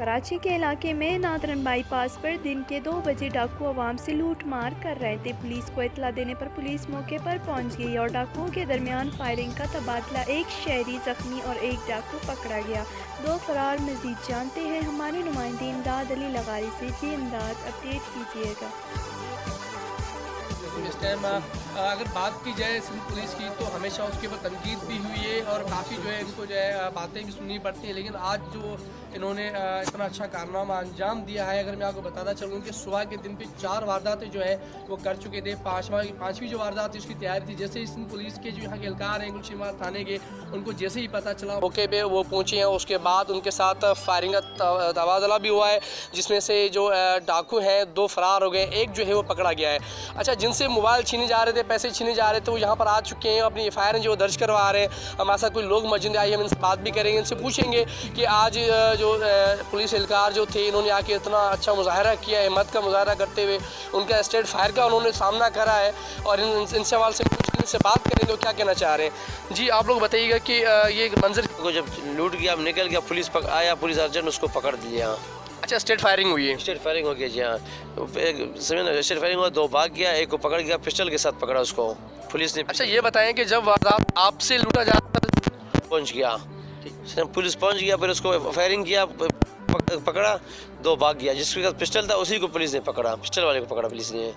कराची के इलाके में नादरन बाईपास पर दिन के 2 बजे डाकू आवाम से लूट मार कर रहे थे। पुलिस को इत्तला देने पर पुलिस मौके पर पहुंच गई और डाकुओं के दरमियान फायरिंग का तबादला, एक शहरी जख्मी और एक डाकू पकड़ा गया, 2 फरार। मजीद जानते हैं हमारे नुमाइंदे इमदाद अली लगारी से। जी इमदाद, अपडेट कीजिएगा। इस टाइम अगर बात की जाए सिंध पुलिस की तो हमेशा उसके ऊपर तनकीद भी हुई है और काफ़ी जो है इनको जो है बातें भी सुननी पड़ती हैं, लेकिन आज जो इन्होंने इतना अच्छा कारनामा अंजाम दिया है, अगर मैं आपको बताना चाहूँ कि सुबह के दिन पे 4 वारदातें जो है वो कर चुके थे। पाँचवीं जो वारदात थी उसकी तैयारी थी। जैसे ही सिंध पुलिस के जो यहाँ के एहलकार हैं गुलशन थाने के, उनको जैसे ही पता चला मौके पे वो पहुँचे हैं। उसके बाद उनके साथ फायरिंग का तबादला भी हुआ है, जिसमें से जो डाकू हैं 2 फरार हो गए, एक जो है वो पकड़ा गया है। अच्छा, जिनसे मोबाइल छीने जा रहे थे, पैसे छीने जा रहे थे, वो यहाँ पर आ चुके हैं, अपनी FIR जो दर्ज करवा रहे हैं। हमारे साथ कोई लोग मौजूद आए, हम इनसे बात भी करेंगे, इनसे पूछेंगे कि आज जो पुलिस एहलकार जो थे इन्होंने आके इतना अच्छा मुजाहरा किया, हिम्मत का मुजाहरा करते हुए उनका स्टेट फायर का उन्होंने सामना करा है, और इन सवाल से इनसे बात करेंगे वो क्या कहना चाह रहे हैं। जी आप लोग बताइएगा कि ये मंजर को जब लूट गया, निकल गया, पुलिस आया, पुलिस अर्जेंट उसको पकड़ दिया। अच्छा, स्टेट फायरिंग हुई है? स्टेट फायरिंग हो गया जी हाँ। स्टेट फायरिंग हुआ, 2 भाग गया, एक को पकड़ गया, पिस्टल के साथ पकड़ा उसको पुलिस ने। अच्छा, ये बताएं कि जब वारदात आपसे लूटा जाता पहुंच गया, पुलिस पहुंच गया, फिर उसको फायरिंग किया, पकड़ा, 2 भाग गया, जिसके पास पिस्टल था उसी को पुलिस ने पकड़ा, पिस्टल वाले को पकड़ा पुलिस ने।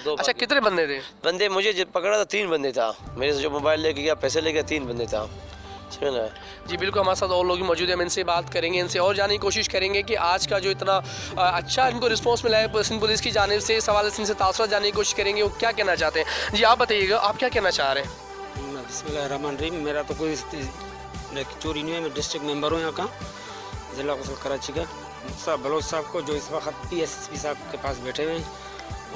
तो अच्छा, कितने बंदे थे? बंदे मुझे जब पकड़ा था 3 बंदे था, मेरे से जो मोबाइल लेके गया, पैसे लेके 3 बंदे था। जी बिल्कुल, हमारे साथ और लोग मौजूद हैं, हम इनसे बात करेंगे, इनसे और जानने की कोशिश करेंगे कि आज का जो इतना अच्छा इनको रिस्पांस मिला है सिंध पुलिस की जानिब से, इस हवाले से इनसे तासुरात जानने की कोशिश करेंगे, वो क्या कहना चाहते हैं। जी आप बताइएगा, आप क्या कहना चाह रहे हैं? बिस्मिल्लाहिर्रहमानिर्रहीम। मेरा तो कोई चोरी नहीं है, मैं डिस्ट्रिक्ट मेंबर हूँ यहाँ का, ज़िला कराची का। साहब बलोच साहब को जो इस वक्त PSP साहब के पास बैठे हुए हैं,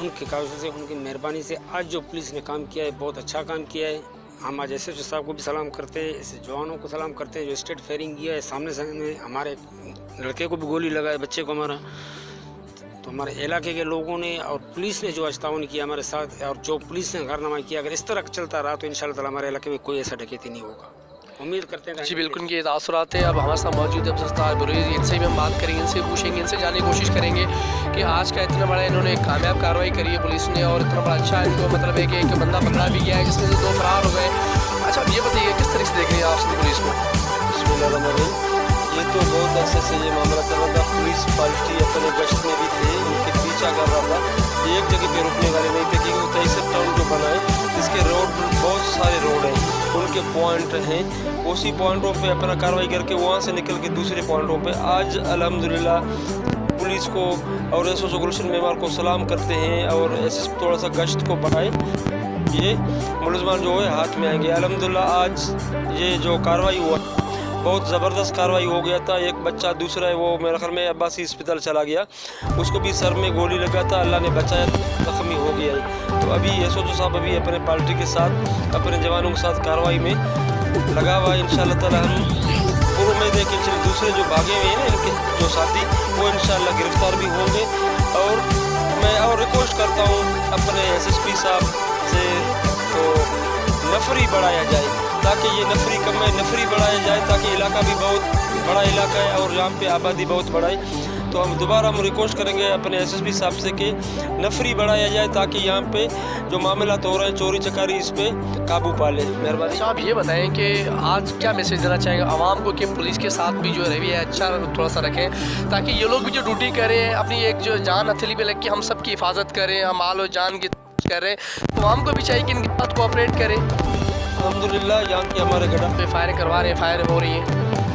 उनकी काविशों से, उनकी मेहरबानी से आज जो पुलिस ने काम किया है बहुत अच्छा काम किया है। हम आज SHO साहब को भी सलाम करते हैं, ऐसे जवानों को सलाम करते हैं जो स्टेट फायरिंग किया है। सामने में हमारे लड़के को भी गोली लगा है, बच्चे को हमारा, तो हमारे इलाके के लोगों ने और पुलिस ने जो ताउन किया हमारे साथ, और जो पुलिस ने कारनामा किया, अगर इस तरह चलता रहा तो इंशाअल्लाह ताला हमारे इलाके में कोई ऐसा डकैती नहीं होगा। उम्मीद करते हैं। जी बिल्कुल, इनके तासुरात है। अब हमारे साथ मौजूद है इनसे भी हम बात करेंगे, इनसे पूछेंगे, इनसे जानने की कोशिश करेंगे कि आज का इतना बड़ा इन्होंने कामयाब कार्रवाई करी है पुलिस ने, और इतना बड़ा अच्छा इनको मतलब है कि एक बंदा पकड़ा भी गया है, जिसमें से 2 फरार हो गए। अच्छा, अब ये बताइए किस तरह से देख रहे हैं आप सिंध पुलिस को? ये तो बहुत अच्छे से ये मामला चल रहा था। पुलिस पार्टी अपने गश्त में भी थे, उनके पीछा कर रहा था, एक जगह पे रुकने वाले नहीं थे, क्योंकि तहसील टाउन जो बना है इसके रोड बहुत सारे रोड हैं, उनके पॉइंट हैं, उसी पॉइंटों पे अपना कार्रवाई करके वहाँ से निकल के दूसरे पॉइंटों पे आज अल्हम्दुलिल्लाह पुलिस को और SHO गुलशन मेवार को सलाम करते हैं, और ऐसे थोड़ा सा गश्त को बढ़ाए, ये मुलजमान जो है हाथ में आएंगे। अल्हम्दुलिल्लाह आज ये जो कार्रवाई हुआ बहुत ज़बरदस्त कार्रवाई हो गया था। एक बच्चा दूसरा है वो मेरे ख्याल में अब्बासी अस्पताल चला गया, उसको भी सर में गोली लगा था, अल्लाह ने बचाया, जख्मी हो गया है। तो अभी SHO साहब अभी अपने पार्टी के साथ, अपने जवानों के साथ कार्रवाई में लगा हुआ है। इंशाअल्लाह ताला हम पूरी उम्मीद है कि दूसरे जो भागे हुए हैं ना इनके जो साथी, वो इंशाअल्लाह गिरफ्तार भी होंगे। और मैं और रिक्वेस्ट करता हूँ अपने SSP साहब से, तो नफरी बढ़ाया जाए, ताकि ये नफरी कम है, नफरी बढ़ाया जाए, ताकि इलाका भी बहुत बड़ा इलाका है और यहाँ पे आबादी बहुत बड़ा है। तो हम दोबारा रिक्वेस्ट करेंगे अपने SSP साहब से कि नफरी बढ़ाया जाए, ताकि यहाँ पे जो मामला हो रहे हैं चोरी चकारी, इस पे काबू पा ले, मेहरबानी। अच्छा, आप ये बताएं कि आज क्या मैसेज देना चाहेंगे आवाम को कि पुलिस के साथ भी जो रवैया है अच्छा थोड़ा सा रखें, ताकि ये लोग भी जो ड्यूटी करें अपनी एक जो जान हथेली पे लग के हम सब की हिफाजत करें, हम माल और जान की कर रहे हैं, तो आवाम को भी चाहिए कि इनके साथ कोऑपरेट करें। अल्हम्दुलिल्लाह यहाँ की हमारे गढ़ पे फायरिंग करवा रहे हैं, फायर हो रही है,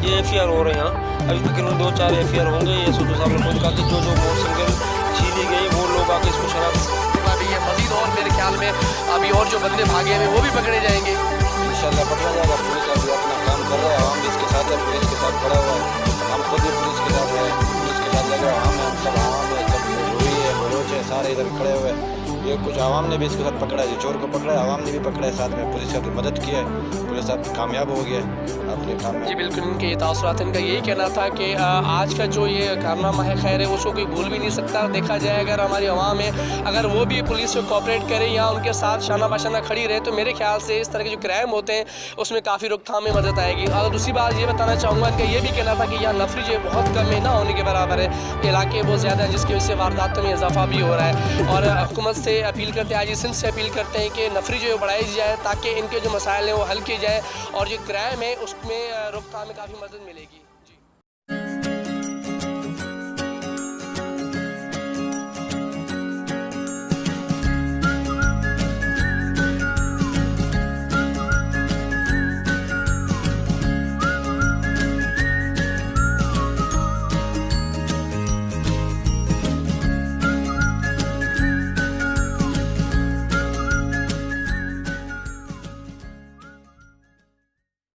ये FIR हो रहे हैं यहाँ, अभी तक 2-4 FIR होंगे। ये SHO साहब ने खुद कहा कि जो मोटरसाइकिल छीनी गई वो लोग आके इसको शराब अभी ये मजीद और मेरे ख्याल में अभी और जो बंदे भागे हैं वो भी पकड़े जाएंगे, इंशाल्लाह पकड़ा जाएगा। पुलिस अभी अपना काम कर रहा है, आवाम भी इसके साथ है, पुलिस के साथ खड़ा हुआ है, हम खुद भी पुलिस के साथ है, पुलिस के साथ लगे, हम सब आवाम है, सब हुई है, बलोच है, सारे इधर खड़े हुए हैं। ये कुछ आवाम ने भी इसके साथ पकड़ा है, चोर को पकड़ा है, आवाम ने भी पकड़ा है, साथ में पुलिस का मदद किया है, पुलिस साथ कामयाब हो गया है अपने काम में। जी बिल्कुल, इनके ये तासुरात, इनका यही कहना था कि आज का जो ये कारनामा है खैर है उसको कोई भूल भी नहीं सकता। देखा जाए अगर हमारी आवाम है अगर वो भी पुलिस से कोऑपरेट करे या उनके साथ शाना बाशाना खड़ी रहे तो मेरे ख्याल से इस तरह के जो क्राइम होते हैं उसमें काफ़ी रोकथाम में मदद आएगी। और दूसरी बात ये बताना चाहूँगा, इनका ये भी कहना था कि यहाँ नफरी जो है बहुत कम है, ना होने के बराबर है, इलाके बहुत ज़्यादा हैं जिसकी वजह से वारदातों में इजाफा भी हो रहा है। और हुकूमत से अपील करते हैं, आज सिंध से अपील करते हैं कि नफरी जो है बढ़ाई जाए ताकि इनके जो मसाइल हैं वो हल किए जाए और जो क्राइम है उसमें रोकथाम में काफ़ी मदद मिलेगी।